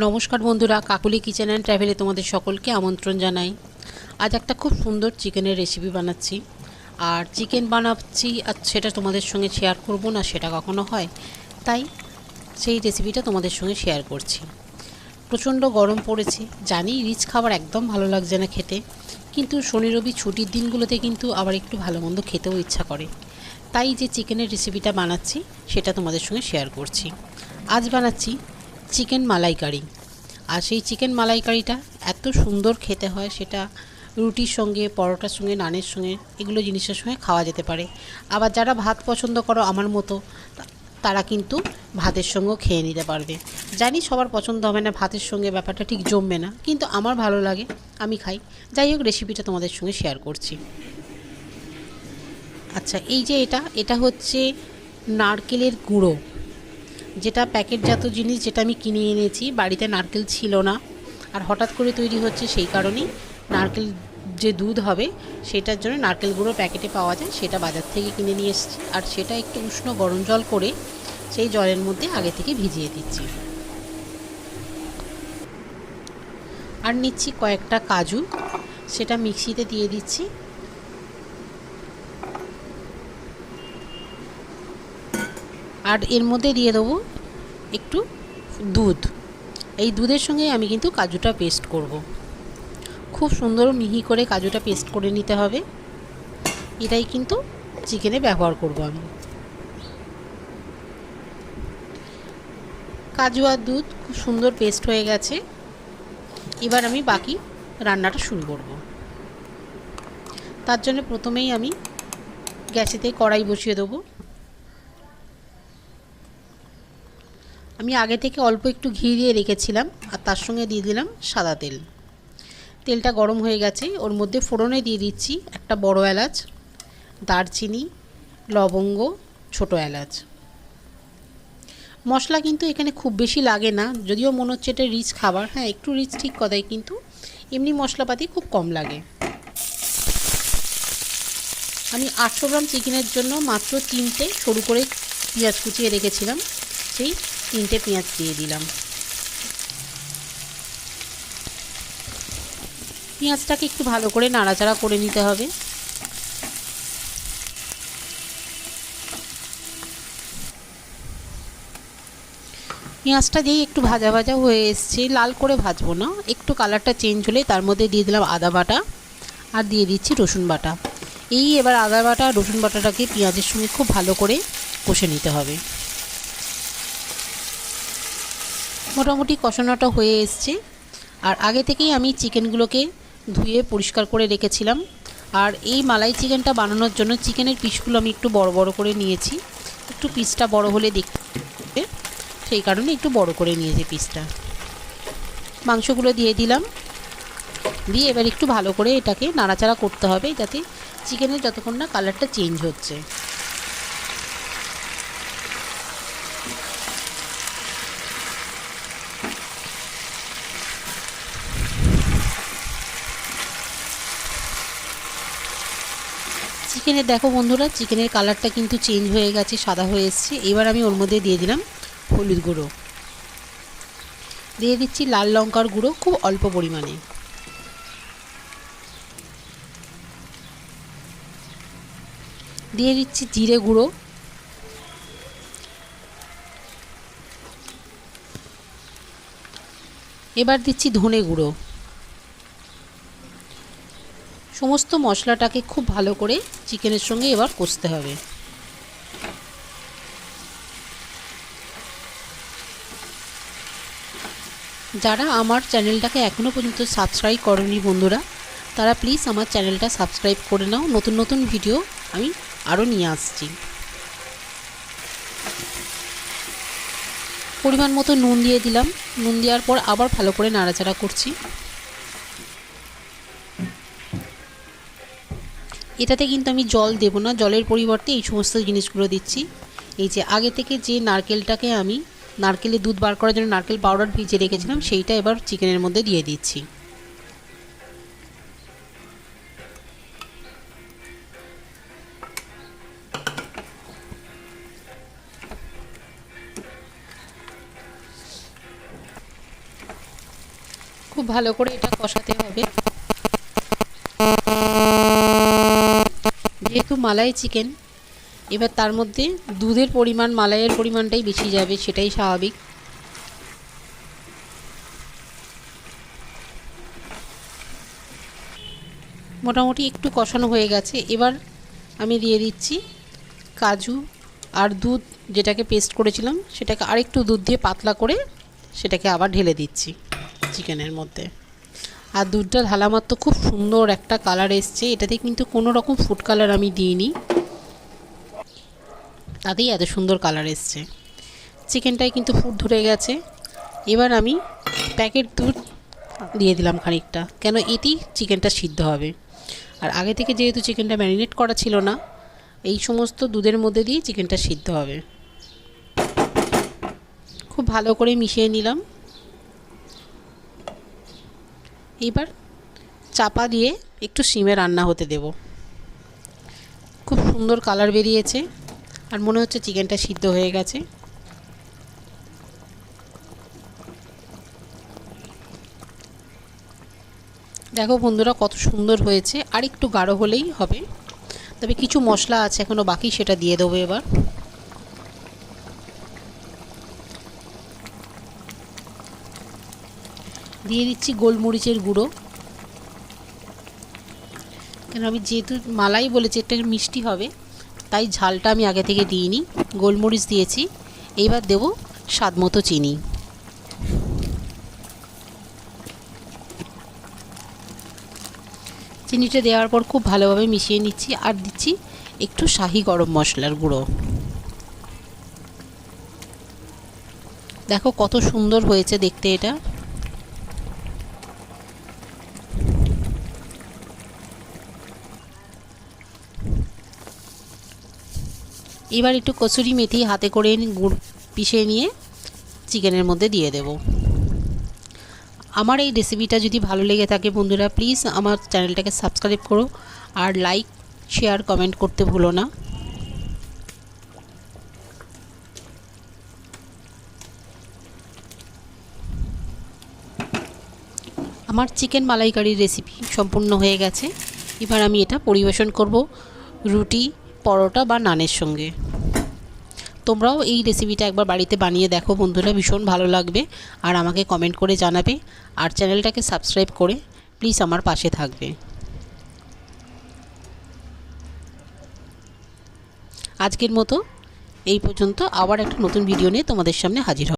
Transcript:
নমস্কার বন্ধুরা, Kakuli kitchen and ট্রাভেলে তোমাদের সকলকে আমন্ত্রণ জানাই। আজ একটা খুব সুন্দর চিকেনের রেসিপি বানাচ্ছি। আর চিকেন বানাচ্ছি আর সেটা তোমাদের সঙ্গে শেয়ার করব না, সেটা কখনো হয়? তাই সেই রেসিপিটা তোমাদের সঙ্গে শেয়ার করছি। প্রচণ্ড গরম পড়েছে, জানি রিচ খাবার একদম ভালো লাগছে না খেতে, কিন্তু শনি রবি ছুটির দিনগুলোতে কিন্তু আবার একটু ভালো মন্দ খেতেও ইচ্ছা করে। তাই যে চিকেনের রেসিপিটা বানাচ্ছি সেটা তোমাদের সঙ্গে শেয়ার করছি। আজ বানাচ্ছি চিকেন মালাইকারি। আর সেই চিকেন মালাইকারিটা এত সুন্দর খেতে হয়, সেটা রুটির সঙ্গে, পরোটার সঙ্গে, নানের সঙ্গে, এগুলো জিনিসের সঙ্গে খাওয়া যেতে পারে। আবার যারা ভাত পছন্দ করো আমার মতো, তারা কিন্তু ভাতের সঙ্গেও খেয়ে নিতে পারবে। জানি সবার পছন্দ হবে না, ভাতের সঙ্গে ব্যাপারটা ঠিক জমবে না, কিন্তু আমার ভালো লাগে, আমি খাই। যাই হোক, রেসিপিটা তোমাদের সঙ্গে শেয়ার করছি। আচ্ছা, এই যে এটা হচ্ছে নারকেলের গুঁড়ো, যেটা প্যাকেটজাত জিনিস, যেটা আমি কিনে এনেছি। বাড়িতে নারকেল ছিল না, আর হঠাৎ করে তৈরি হচ্ছে, সেই কারণেই নারকেল যে দুধ হবে সেটার জন্য নারকেল গুঁড়ো প্যাকেটে পাওয়া যায়, সেটা বাজার থেকে কিনে নিয়ে এসেছি। আর সেটা একটু উষ্ণ গরম জল করে সেই জলের মধ্যে আগে থেকে ভিজিয়ে দিচ্ছি। আর নিচ্ছি কয়েকটা কাজু, সেটা মিক্সিতে দিয়ে দিচ্ছি। আর এর মধ্যে দিয়ে দেবো একটু দুধ। এই দুধের সঙ্গে আমি কিন্তু কাজুটা পেস্ট করব। খুব সুন্দর মিহি করে কাজুটা পেস্ট করে নিতে হবে। এটাই কিন্তু চিকেনে ব্যবহার করব আমি। কাজু আর দুধ খুব সুন্দর পেস্ট হয়ে গেছে। এবার আমি বাকি রান্নাটা শুরু করব। তার জন্য প্রথমেই আমি গ্যাসেতে কড়াই বসিয়ে দেবো। আমি আগে থেকে অল্প একটু ঘি দিয়ে রেখেছিলাম, আর তার সঙ্গে দিয়ে দিলাম সাদা তেল। তেলটা গরম হয়ে গেছে, ওর মধ্যে ফোড়নে দিয়ে দিচ্ছি একটা বড় এলাচ, দারচিনি, লবঙ্গ, ছোট এলাচ। মশলা কিন্তু এখানে খুব বেশি লাগে না, যদিও মনে হচ্ছে এটা রিচ খাবার। হ্যাঁ, একটু রিচ ঠিক কথাই, কিন্তু এমনি মশলাপাতি খুব কম লাগে। আমি 800 গ্রাম চিকেনের জন্য মাত্র 3টে সরু করে পেঁয়াজ কুচিয়ে রেখেছিলাম, সেই 3টে পেঁয়াজ দিয়ে দিলাম। পেঁয়াজটাকে একটু ভালো করে নাড়াচাড়া করে নিতে হবে। পেঁয়াজটা দিয়ে একটু ভাজা ভাজা হয়ে এসছে, লাল করে ভাজবো না, একটু কালারটা চেঞ্জ হলে তার মধ্যে দিয়ে দিলাম আদা বাটা, আর দিয়ে দিচ্ছি রসুন বাটা। এবার আদা বাটা আর রসুন বাটাটাকে পেঁয়াজের সঙ্গে খুব ভালো করে কষে নিতে হবে। মোটামুটি কষানোটা হয়ে এসছে। আর আগে থেকেই আমি চিকেনগুলোকে ধুয়ে পরিষ্কার করে রেখেছিলাম। আর এই মালাই চিকেনটা বানানোর জন্য চিকেনের পিসগুলো আমি একটু বড় বড় করে নিয়েছি। একটু পিসটা বড় হলে দেখতে, সেই কারণে একটু বড় করে নিয়েছি পিসটা। মাংসগুলো দিয়ে দিলাম, দিয়ে এবার একটু ভালো করে এটাকে নাড়াচাড়া করতে হবে, যাতে চিকেনের যতক্ষণ না কালারটা চেঞ্জ হচ্ছে। চিকেনের দেখো বন্ধুরা, চিকেনের কালারটা কিন্তু চেঞ্জ হয়ে গেছে, সাদা হয়ে এসছে। এবার আমি ওর মধ্যে দিয়ে দিলাম হলুদ গুঁড়ো, দিয়ে দিচ্ছি লাল লঙ্কার গুঁড়ো খুব অল্প পরিমাণে, দিয়ে দিচ্ছি জিরে গুঁড়ো, এবার দিচ্ছি ধনে গুঁড়ো। সমস্ত মশলাটাকে খুব ভালো করে চিকেনের সঙ্গে এবার কষতে হবে। যারা আমার চ্যানেলটাকে এখনও পর্যন্ত সাবস্ক্রাইব করেনি বন্ধুরা, তারা প্লিজ আমার চ্যানেলটা সাবস্ক্রাইব করে নাও। নতুন নতুন ভিডিও আমি আরও নিয়ে আসছি। পরিমাণ মতো নুন দিয়ে দিলাম। নুন দেওয়ার পর আবার ভালো করে নাড়াচাড়া করছি। এটাতে কিন্তু আমি জল দেব না, জলের পরিবর্তে এই সমস্ত জিনিসগুলো দিচ্ছি। এই যে আগে থেকে যে নারকেলটাকে আমি নারকেলের দুধ বার করার জন্য নারকেল পাউডার ভিজিয়ে রেখেছিলাম, সেইটা এবার চিকেনের মধ্যে দিয়ে দিচ্ছি। খুব ভালো করে এটা কষাতে হবে। যেহেতু মালাই চিকেন, এবার তার মধ্যে দুধের পরিমাণ, মালাইয়ের পরিমাণটাই বেশি যাবে, সেটাই স্বাভাবিক। মোটামুটি একটু কষানো হয়ে গেছে। এবার আমি দিয়ে দিচ্ছি কাজু আর দুধ, যেটাকে পেস্ট করেছিলাম সেটাকে আরেকটু দুধ দিয়ে পাতলা করে সেটাকে আবার ঢেলে দিচ্ছি চিকেনের মধ্যে। আর দুধটা ঢালা মাত্র খুব সুন্দর একটা কালার এসছে। এটাতে কিন্তু কোনো রকম ফুড কালার আমি দিইনি, তাতেই এত সুন্দর কালার এসছে। চিকেনটায় কিন্তু ফুট ধরে গেছে। এবার আমি প্যাকেট দুধ দিয়ে দিলাম খানিকটা, কেন এতেই চিকেনটা সিদ্ধ হবে। আর আগে থেকে যেহেতু চিকেনটা ম্যারিনেট করা ছিল না, এই সমস্ত দুধের মধ্যে দিয়ে চিকেনটা সিদ্ধ হবে। খুব ভালো করে মিশিয়ে নিলাম। এবার চাপা দিয়ে একটু সিমে রান্না হতে দেব। খুব সুন্দর কালার বেরিয়েছে আর মনে হচ্ছে চিকেনটা সিদ্ধ হয়ে গেছে। দেখো বন্ধুরা কত সুন্দর হয়েছে। আর একটু গাঢ় হলেই হবে, তবে কিছু মশলা আছে এখনও বাকি, সেটা দিয়ে দেবো। এবার দিয়ে দিচ্ছি গোলমরিচের গুঁড়ো, কেন আমি যেহেতু মালাই বলেছি একটা মিষ্টি হবে, তাই ঝালটা আমি আগে থেকে দিইনি, গোলমরিচ দিয়েছি। এইবার দেব স্বাদ মতো চিনি। চিনিটা দেওয়ার পর খুব ভালোভাবে মিশিয়ে নিচ্ছি। আর দিচ্ছি একটু শাহি গরম মশলার গুঁড়ো। দেখো কত সুন্দর হয়েছে দেখতে এটা। এবার একটু কসুরি মেথি হাতে করে গুড় পিষে নিয়ে চিকেনের মধ্যে দিয়ে দেব। আমার এই রেসিপিটা যদি ভালো লেগে থাকে বন্ধুরা, প্লিজ আমার চ্যানেলটাকে সাবস্ক্রাইব করো আর লাইক, শেয়ার, কমেন্ট করতে ভুলো না। আমার চিকেন মালাইকারির রেসিপি সম্পূর্ণ হয়ে গেছে। এবার আমি এটা পরিবেশন করব রুটি, পরোটা বা নানের সঙ্গে। তোমরাও এই রেসিপিটা একবার বাড়িতে বানিয়ে দেখো বন্ধুরা, ভীষণ ভালো লাগবে। আর আমাকে কমেন্ট করে জানাবে। আর চ্যানেলটাকে সাবস্ক্রাইব করে প্লিজ আমার পাশে থাকবে। আজকের মতো এই পর্যন্ত। আবার একটা নতুন ভিডিও নিয়ে তোমাদের সামনে হাজির হব।